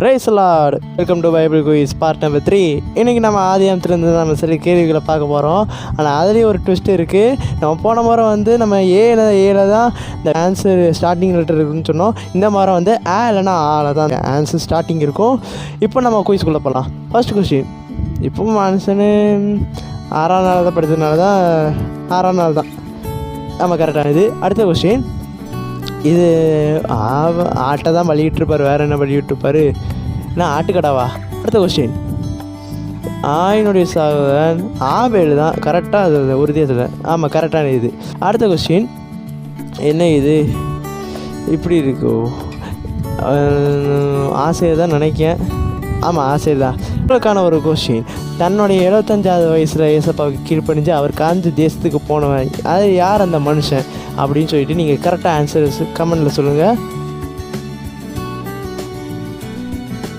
Price lord. Welcome to Bible quiz part number 3. இன்றைக்கி நம்ம ஆதியாகமத்திலிருந்து நம்ம சில கேள்விகளை பார்க்க போகிறோம். ஆனால் அதுலேயும் ஒரு ட்விஸ்ட் இருக்குது. நம்ம போன முறை நம்ம ஏல தான் இந்த ஆன்சர் ஸ்டார்டிங் லெட்டர் இருக்குதுன்னு சொன்னோம். இந்த முறை இல்லைனா ஆல தான் ஆன்சர் ஸ்டார்டிங் இருக்கும். இப்போ நம்ம குயிஸ்குள்ளே போகலாம். First question. இப்போ மனுஷனு 6ஆம் நாள் தான் படித்ததுனால தான் 6ஆம் நாள் தான் நம்ம கரெக்டானது. அடுத்த கொஸ்டின். இது ஆட்டை தான் பலியிட்டுருப்பார், வேறு என்ன பலியிட்டுருப்பார்? என்ன ஆட்டுக்கடாவா? அடுத்த கொஸ்டின். ஆயினுடைய சகோதரன் ஆபேல் தான் கரெக்டாக, அது உறுதியாக சொல்ல. ஆமாம், கரெக்டான இது. அடுத்த கொஸ்டின். என்ன இது இப்படி இருக்கோ? ஆசையை தான் நினைக்கேன். ஆமாம், ஆசை தான். உங்களுக்கான ஒரு கொஸ்டின். தன்னுடைய 75வது வயசில் ஏசப்பாவுக்கு கீழ்ப்பணிஞ்சு அவர் காஞ்ச தேசத்துக்கு போனவன், அது யார் அந்த மனுஷன் அப்படின்னு சொல்லிட்டு நீங்கள் கரெக்டாக ஆன்சர்ஸ் கமெண்டில் சொல்லுங்கள்.